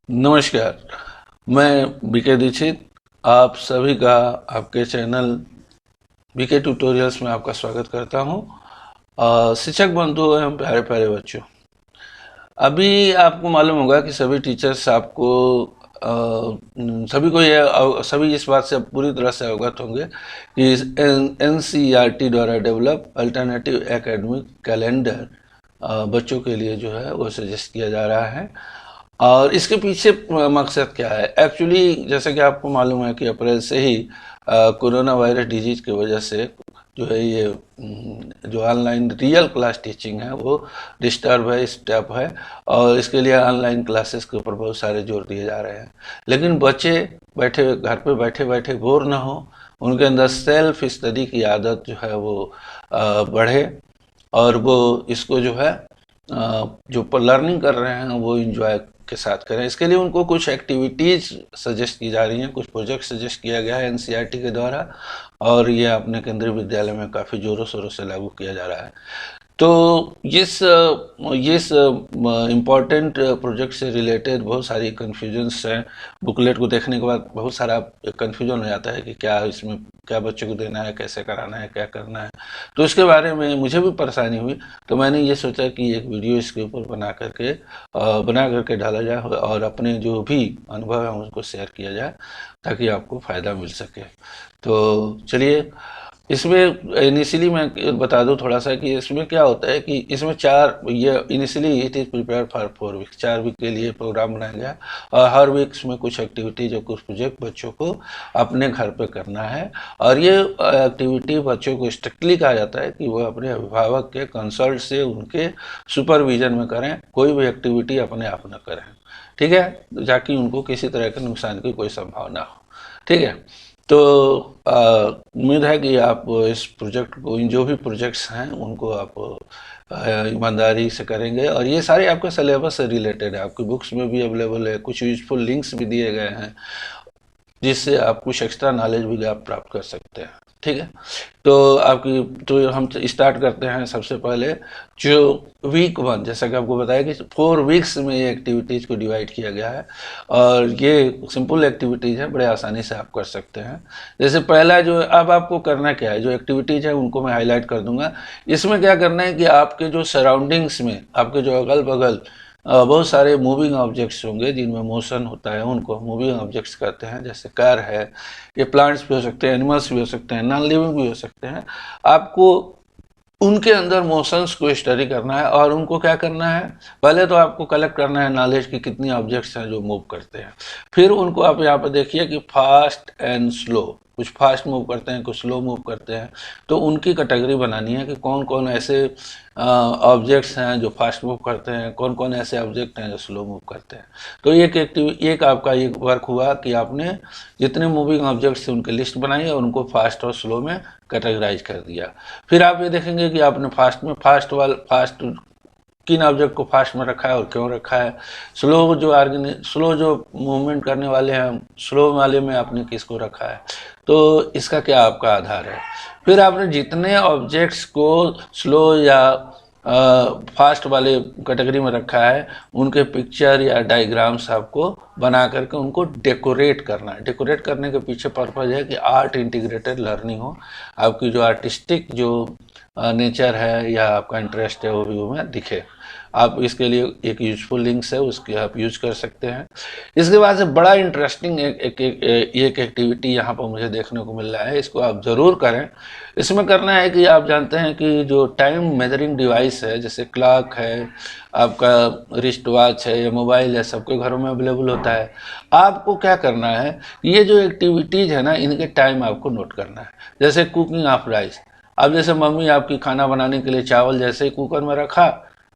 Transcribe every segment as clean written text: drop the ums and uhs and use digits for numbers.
नमस्कार। मैं बीके दीक्षित आप सभी का आपके चैनल बीके ट्यूटोरियल्स में आपका स्वागत करता हूं। शिक्षक बंधु एवं प्यारे प्यारे बच्चों, अभी आपको मालूम होगा कि सभी टीचर्स आपको सभी इस बात से पूरी तरह से अवगत होंगे कि एनसीईआरटी द्वारा डेवलप अल्टरनेटिव एकेडमिक कैलेंडर बच्चों के लिए जो है वो सजेस्ट किया जा रहा है। और इसके पीछे मकसद क्या है? एक्चुअली जैसे कि आपको मालूम है कि अप्रैल से ही कोरोना वायरस डिजीज की वजह से जो है ये जो ऑनलाइन रियल क्लास टीचिंग है वो डिस्टर्ब है, स्टॉप है। और इसके लिए ऑनलाइन क्लासेस के ऊपर बहुत सारे जोर दिए जा रहे हैं। लेकिन बच्चे बैठे घर पे बैठे बैठे बोर ना हो, उनके अंदर सेल्फ स्टडी की आदत जो है वो बढ़े, और वो इसको जो है जो लर्निंग कर रहे हैं वो इंजॉय के साथ करें। इसके लिए उनको कुछ एक्टिविटीज़ सजेस्ट की जा रही हैं, कुछ प्रोजेक्ट सजेस्ट किया गया है एनसीईआरटी के द्वारा, और ये अपने केंद्रीय विद्यालय में काफ़ी ज़ोरों शोरों से लागू किया जा रहा है। तो इस इम्पॉर्टेंट प्रोजेक्ट से रिलेटेड बहुत सारी कन्फ्यूजन्स हैं। बुकलेट को देखने के बाद बहुत सारा कन्फ्यूजन हो जाता है कि क्या इसमें क्या बच्चों को देना है, कैसे कराना है, क्या करना है। तो इसके बारे में मुझे भी परेशानी हुई, तो मैंने ये सोचा कि एक वीडियो इसके ऊपर बना करके डाला जाए और अपने जो भी अनुभव है उनको शेयर किया जाए ताकि आपको फ़ायदा मिल सके। तो चलिए, इसमें इनिशियली मैं बता दूं थोड़ा सा कि इसमें क्या होता है कि इसमें initially it is prepare for 4 week, 4 week के लिए प्रोग्राम बनाया गया। और हर वीक्स में कुछ एक्टिविटीज और कुछ प्रोजेक्ट बच्चों को अपने घर पे करना है। और ये एक्टिविटी बच्चों को स्ट्रिक्टली कहा जाता है कि वो अपने अभिभावक के कंसल्ट से उनके सुपरविजन में करें, कोई भी एक्टिविटी अपने आप न करें, ठीक है, ताकि उनको किसी तरह के नुकसान की कोई संभावना हो, ठीक है। तो उम्मीद है कि आप इस प्रोजेक्ट को, इन जो भी प्रोजेक्ट्स हैं उनको आप ईमानदारी से करेंगे। और ये सारे आपके सिलेबस से रिलेटेड है, आपकी बुक्स में भी अवेलेबल है, कुछ यूजफुल लिंक्स भी दिए गए हैं जिससे आप कुछ एक्स्ट्रा नॉलेज भी आप प्राप्त कर सकते हैं, ठीक है। तो हम स्टार्ट करते हैं। सबसे पहले जो वीक 1, जैसा कि आपको बताया कि 4 वीक्स में ये एक्टिविटीज़ को डिवाइड किया गया है, और ये सिंपल एक्टिविटीज़ है, बड़े आसानी से आप कर सकते हैं। जैसे पहला जो अब आपको करना क्या है, जो एक्टिविटीज़ है उनको मैं हाईलाइट कर दूंगा। इसमें क्या करना है कि आपके जो सराउंडिंग्स में, आपके जो अगल बगल बहुत सारे मूविंग ऑब्जेक्ट्स होंगे जिनमें मोशन होता है, उनको मूविंग ऑब्जेक्ट्स कहते हैं। जैसे कार है, ये प्लांट्स भी हो सकते हैं, एनिमल्स भी हो सकते हैं, नॉन लिविंग भी हो सकते हैं। आपको उनके अंदर मोशंस को स्टडी करना है, और उनको क्या करना है, पहले तो आपको कलेक्ट करना है नॉलेज की कितनी ऑब्जेक्ट्स हैं जो मूव करते हैं। फिर उनको आप यहाँ पर देखिए कि फास्ट एंड स्लो, कुछ फास्ट मूव करते हैं, कुछ स्लो मूव करते हैं। तो उनकी कैटेगरी बनानी है कि कौन कौन ऐसे ऑब्जेक्ट्स हैं जो फास्ट मूव करते हैं, कौन कौन ऐसे ऑब्जेक्ट हैं जो स्लो मूव करते हैं। तो एक आपका ये वर्क हुआ कि आपने जितने मूविंग ऑब्जेक्ट्स थे उनकी लिस्ट बनाई और उनको फास्ट और स्लो में कैटेगराइज कर दिया। फिर आप ये देखेंगे कि आपने फास्ट किन ऑब्जेक्ट को फास्ट में रखा है और क्यों रखा है। स्लो जो मूवमेंट करने वाले हैं, स्लो वाले में आपने किसको रखा है, तो इसका क्या आपका आधार है। फिर आपने जितने ऑब्जेक्ट्स को स्लो या फास्ट वाले कैटेगरी में रखा है उनके पिक्चर या डायग्राम्स आपको बना करके उनको डेकोरेट करना है। डेकोरेट करने के पीछे पर्पज़ है कि आर्ट इंटीग्रेटेड लर्निंग हो, आपकी जो आर्टिस्टिक जो नेचर है या आपका इंटरेस्ट है वो भी में दिखे। आप इसके लिए एक यूजफुल लिंक्स है, उसके आप यूज कर सकते हैं। इसके बाद से बड़ा इंटरेस्टिंग एक एक्टिविटी यहाँ पर मुझे देखने को मिल रहा है, इसको आप ज़रूर करें। इसमें करना है कि आप जानते हैं कि जो टाइम मेजरिंग डिवाइस है, जैसे क्लॉक है, आपका रिस्ट वॉच है या मोबाइल है, सबके घरों में अवेलेबल होता है। आपको क्या करना है, ये जो एक्टिविटीज़ है ना, इनके टाइम आपको नोट करना है। जैसे कुकिंग ऑफ राइस, अब जैसे मम्मी आपकी खाना बनाने के लिए चावल जैसे ही कुकर में रखा,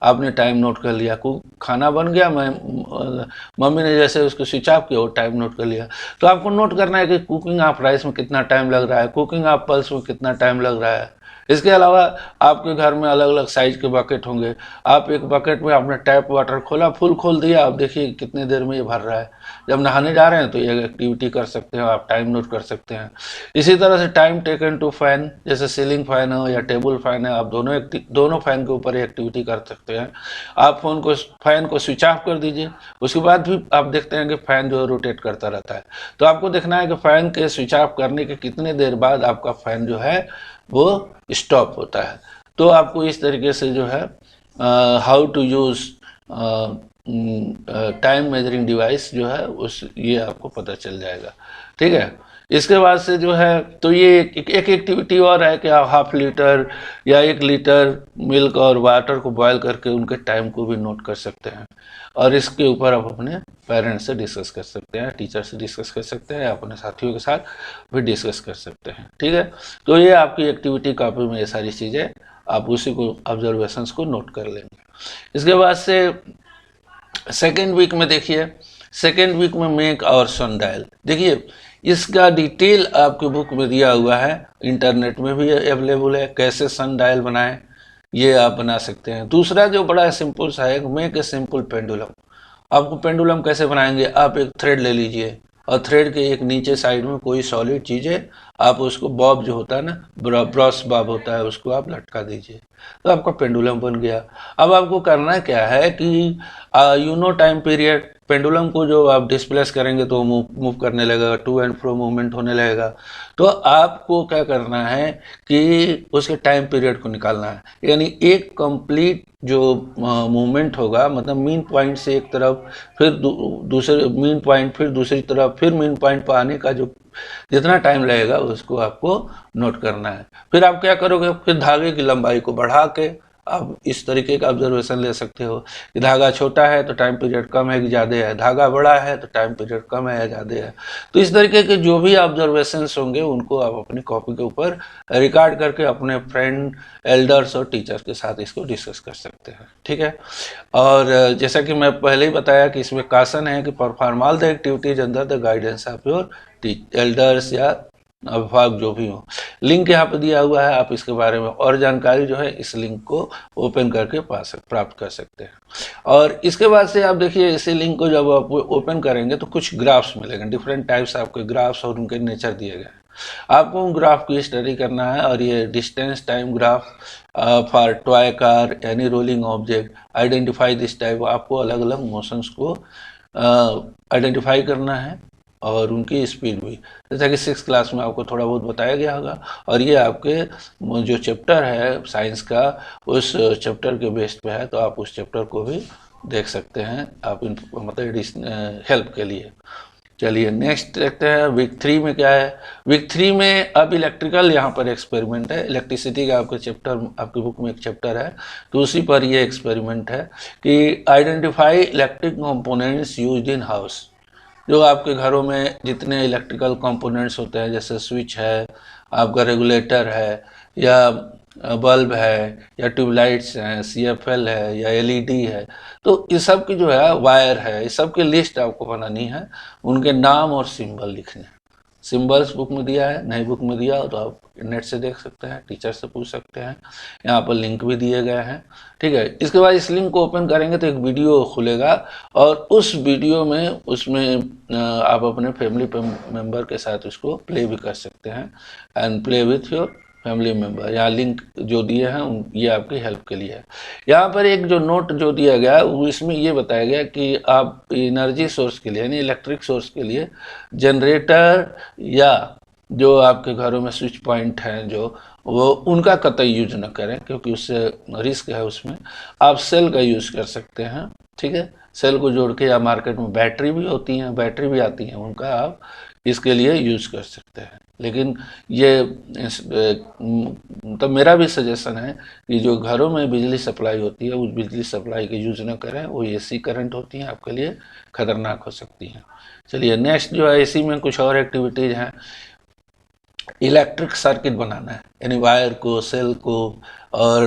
आपने टाइम नोट कर लिया, खाना बन गया, मम्मी ने जैसे उसको स्विच ऑफ किया वो टाइम नोट कर लिया। तो आपको नोट करना है कि कुकिंग ऑफ राइस में कितना टाइम लग रहा है, कुकिंग ऑफ पल्स में कितना टाइम लग रहा है, इसके अलावा आपके घर में अलग अलग साइज के बकेट होंगे। आप एक बकेट में आपने टैप वाटर खोला, फुल खोल दिया, आप देखिए कितनी देर में ये भर रहा है। जब नहाने जा रहे हैं तो ये एक्टिविटी कर सकते हैं, आप टाइम नोट कर सकते हैं। इसी तरह से टाइम टेकन टू फैन, जैसे सीलिंग फैन हो या टेबल फैन है, आप दोनों फैन के ऊपर एक्टिविटी कर सकते हैं। आप फैन को स्विच ऑफ कर दीजिए, उसके बाद भी आप देखते हैं कि फैन जो है रोटेट करता रहता है। तो आपको देखना है कि फैन के स्विच ऑफ करने के कितने देर बाद आपका फैन जो है वो स्टॉप होता है। तो आपको इस तरीके से जो है how to use time measuring device जो है उस ये आपको पता चल जाएगा। ठीक है, इसके बाद से जो है तो ये एक एक्टिविटी और है कि आप हाफ लीटर या 1 लीटर मिल्क और वाटर को बॉयल करके उनके टाइम को भी नोट कर सकते हैं, और इसके ऊपर आप अपने पेरेंट्स से डिस्कस कर सकते हैं, टीचर से डिस्कस कर सकते हैं, अपने साथियों के साथ भी डिस्कस कर सकते हैं। ठीक है, तो ये आपकी एक्टिविटी कॉपी में ये सारी चीज़ें आप उसी को ऑब्जर्वेशंस को नोट कर लेंगे। इसके बाद से सेकेंड वीक में देखिए, सेकेंड वीक में मेक और सनडायल, देखिए इसका डिटेल आपके बुक में दिया हुआ है, इंटरनेट में भी अवेलेबल है, कैसे सनडायल बनाएं ये आप बना सकते हैं। दूसरा जो बड़ा सिंपल सा है, मेक ए सिंपल पेंडुलम। आपको पेंडुलम कैसे बनाएंगे, आप एक थ्रेड ले लीजिए और थ्रेड के एक नीचे साइड में कोई सॉलिड चीज़ है, आप उसको बॉब जो होता है ना, ब्रॉस बॉब होता है, उसको आप लटका दीजिए, तो आपका पेंडुलम बन गया। अब आपको करना क्या है कि टाइम पीरियड, पेंडुलम को जो आप डिस्प्लेस करेंगे तो मूव करने लगेगा, टू एंड फ्रो मूवमेंट होने लगेगा। तो आपको क्या करना है कि उसके टाइम पीरियड को निकालना है, यानी एक कंप्लीट जो मूवमेंट होगा, मतलब मीन पॉइंट से एक तरफ, फिर दूसरे मीन पॉइंट, फिर दूसरी तरफ, फिर मीन पॉइंट पर आने का जो जितना टाइम लगेगा उसको आपको नोट करना है। फिर आप क्या करोगे, फिर धागे की लंबाई को बढ़ा के आप इस तरीके का ऑब्जर्वेशन ले सकते हो कि धागा छोटा है तो टाइम पीरियड कम है कि ज़्यादा है, धागा बड़ा है तो टाइम पीरियड कम है या ज़्यादा है। तो इस तरीके के जो भी ऑब्जर्वेशंस होंगे उनको आप अपनी कॉपी के ऊपर रिकॉर्ड करके अपने फ्रेंड, एल्डर्स और टीचर्स के साथ इसको डिस्कस कर सकते हैं। ठीक है, और जैसा कि मैं पहले ही बताया कि इसमें कॉशन है कि perform all the activities under the guidance of your elders या अभिभावक जो भी हो। लिंक यहाँ पे दिया हुआ है, आप इसके बारे में और जानकारी जो है इस लिंक को ओपन करके प्राप्त कर सकते हैं। और इसके बाद से आप देखिए, इसी लिंक को जब आप ओपन करेंगे तो कुछ ग्राफ्स मिलेंगे, डिफरेंट टाइप्स आपके ग्राफ्स और उनके नेचर दिए गए हैं। आपको उन ग्राफ की स्टडी करना है, और ये distance time graph for toy car, any rolling object, identify this type, आपको अलग अलग मोशंस को आइडेंटिफाई करना है और उनकी स्पीड भी, जैसा कि 6th क्लास में आपको थोड़ा बहुत बताया गया होगा। और ये आपके जो चैप्टर है साइंस का, उस चैप्टर के बेस पे है, तो आप उस चैप्टर को भी देख सकते हैं आप मतलब हेल्प के लिए। चलिए नेक्स्ट देखते हैं वीक 3 में क्या है। वीक 3 में अब इलेक्ट्रिकल यहाँ पर एक्सपेरिमेंट है, इलेक्ट्रिसिटी का आपके चैप्टर, आपकी बुक में एक चैप्टर है, तो उसी पर ये एक्सपेरिमेंट है कि identify electric components used in house. जो आपके घरों में जितने इलेक्ट्रिकल कंपोनेंट्स होते हैं, जैसे स्विच है, आपका रेगुलेटर है, या बल्ब है, या ट्यूबलाइट्स हैं, CFL है, या LED है, तो इस सब की जो है वायर है, इस सब की लिस्ट आपको बनानी है, उनके नाम और सिंबल लिखने हैं। सिंबल्स बुक में दिया है, नई बुक में दिया हो तो आप नेट से देख सकते हैं, टीचर से पूछ सकते हैं, यहाँ पर लिंक भी दिए गए हैं। ठीक है, इसके बाद इस लिंक को ओपन करेंगे तो एक वीडियो खुलेगा, और उस वीडियो में उसमें आप अपने फैमिली मेम्बर के साथ उसको प्ले भी कर सकते हैं, and play with your family member. यहाँ लिंक जो दिए हैं ये आपकी हेल्प के लिए है। यहाँ पर एक जो नोट जो दिया गया है वो इसमें ये बताया गया कि आप एनर्जी सोर्स के लिए, यानी इलेक्ट्रिक सोर्स के लिए जनरेटर या जो आपके घरों में स्विच पॉइंट हैं जो, वो उनका कतई यूज न करें, क्योंकि उससे रिस्क है। उसमें आप सेल का यूज़ कर सकते हैं। ठीक है, सेल को जोड़ के, या मार्केट में बैटरी भी होती हैं, बैटरी भी आती हैं, उनका आप इसके लिए यूज़ कर सकते हैं। लेकिन ये तो मेरा भी सजेशन है कि जो घरों में बिजली सप्लाई होती है उस बिजली सप्लाई के यूज़ न करें, वो AC करंट होती हैं, आपके लिए खतरनाक हो सकती हैं। चलिए नेक्स्ट जो है, AC में कुछ और एक्टिविटीज़ हैं। इलेक्ट्रिक सर्किट बनाना है, यानी वायर को, सेल को और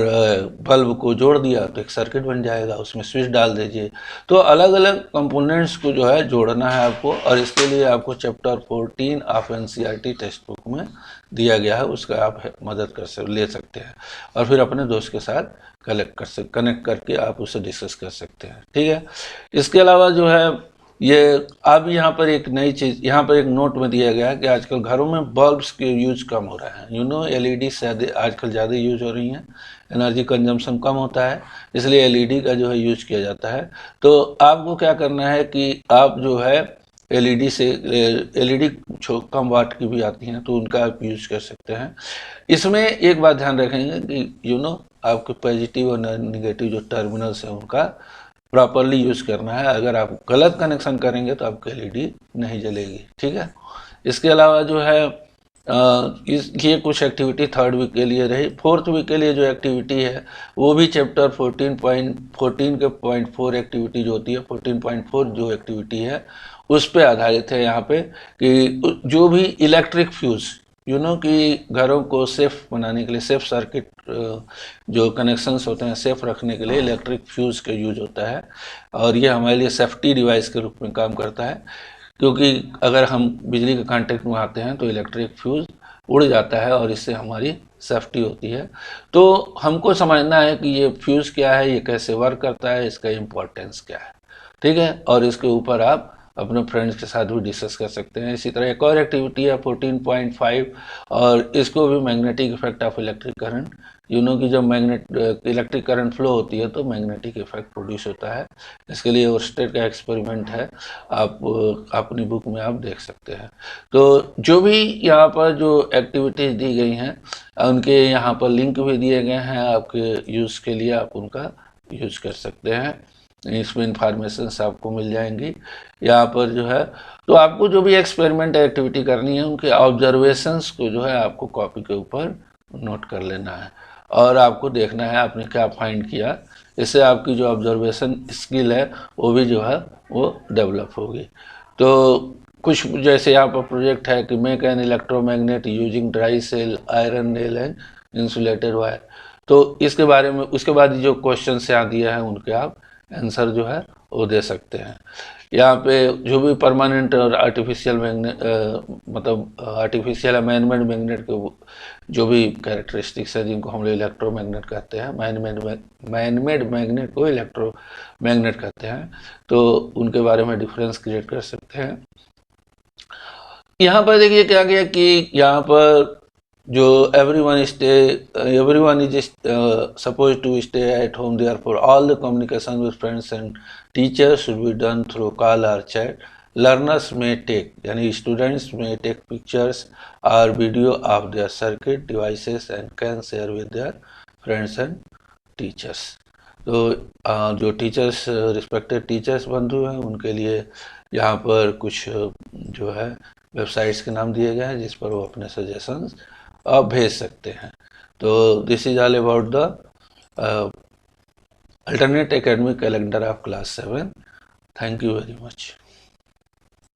बल्ब को जोड़ दिया तो एक सर्किट बन जाएगा, उसमें स्विच डाल दीजिए। तो अलग अलग कंपोनेंट्स को जो है जोड़ना है आपको, और इसके लिए आपको chapter 14 of NCERT text book में दिया गया है, उसका आप मदद ले सकते हैं और फिर अपने दोस्त के साथ कनेक्ट करके आप उससे डिस्कस कर सकते हैं। ठीक है, इसके अलावा जो है ये अब यहाँ पर एक नई चीज़, यहाँ पर एक नोट में दिया गया है कि आजकल घरों में बल्ब्स के यूज कम हो रहा है। एलईडी आजकल ज़्यादा यूज हो रही हैं, एनर्जी कंजम्पशन कम होता है, इसलिए एलईडी का जो है यूज किया जाता है। तो आपको क्या करना है कि आप जो है एलईडी कम वाट की भी आती हैं तो उनका आप यूज कर सकते हैं। इसमें एक बात ध्यान रखेंगे कि आपके पॉजिटिव और नेगेटिव जो टर्मिनल्स हैं उनका प्रॉपरली यूज़ करना है। अगर आप गलत कनेक्शन करेंगे तो आपकी एलईडी नहीं जलेगी। ठीक है, इसके अलावा जो है ये कुछ एक्टिविटी 3rd वीक के लिए रही। 4th वीक के लिए जो एक्टिविटी है वो भी चैप्टर 14 के 0.4 एक्टिविटी जो होती है, 14.4 जो एक्टिविटी है उस पे आधारित है यहाँ पे कि जो भी इलेक्ट्रिक फ्यूज़ कि घरों को सेफ बनाने के लिए, सेफ सर्किट जो कनेक्शंस होते हैं सेफ रखने के लिए इलेक्ट्रिक फ्यूज़ का यूज होता है, और ये हमारे लिए सेफ्टी डिवाइस के रूप में काम करता है, क्योंकि अगर हम बिजली के कांटेक्ट में आते हैं तो इलेक्ट्रिक फ्यूज़ उड़ जाता है और इससे हमारी सेफ्टी होती है। तो हमको समझना है कि ये फ्यूज़ क्या है, ये कैसे वर्क करता है, इसका इम्पोर्टेंस क्या है। ठीक है, और इसके ऊपर आप अपने फ्रेंड्स के साथ भी डिस्कस कर सकते हैं। इसी तरह एक और एक्टिविटी है 14.5, और इसको भी magnetic effect of electric current. कि जब इलेक्ट्रिक करंट फ्लो होती है तो मैग्नेटिक इफेक्ट प्रोड्यूस होता है। इसके लिए ओर्स्टेड का एक्सपेरिमेंट है, आप अपनी बुक में आप देख सकते हैं। तो जो भी यहाँ पर जो एक्टिविटीज़ दी गई हैं उनके यहाँ पर लिंक भी दिए गए हैं आपके यूज़ के लिए, आप उनका यूज़ कर सकते हैं। इसमें इंफॉर्मेशंस आपको मिल जाएंगी यहाँ पर जो है। तो आपको जो भी एक्सपेरिमेंट एक्टिविटी करनी है उनके ऑब्जर्वेशंस को जो है आपको कॉपी के ऊपर नोट कर लेना है और आपको देखना है आपने क्या फाइंड किया। इससे आपकी जो ऑब्जर्वेशन स्किल है वो भी जो है वो डेवलप होगी। तो कुछ जैसे यहाँ पर प्रोजेक्ट है कि make an electromagnet using dry cell iron nail and insulated wire. तो इसके बारे में उसके बाद जो क्वेश्चन यहाँ दिया है उनके आप आंसर जो है वो दे सकते हैं। यहाँ पे जो भी परमानेंट और आर्टिफिशियल मैग्नेट मतलब आर्टिफिशियल मैनमेड मैग्नेट के जो भी कैरेक्टरिस्टिक्स है जिनको हम लोग इलेक्ट्रोमैग्नेट कहते हैं, मैनमेड मैग्नेट को इलेक्ट्रोमैग्नेट कहते हैं, तो उनके बारे में डिफरेंस क्रिएट कर सकते हैं। यहाँ पर देखिए क्या किया कि यहाँ पर जो everyone is supposed to stay at home, therefore all the communication with friends and teachers should be done through call or chat. Learners may take, यानी students may take pictures or video of their circuit devices and can share with their friends and teachers. तो जो teachers respected teachers बंधु हैं उनके लिए यहाँ पर कुछ जो है वेबसाइट्स के नाम दिए गए हैं जिस पर वो अपने सजेशंस आप भेज सकते हैं। तो this is all about the alternate academic calendar of class 7। Thank you very much.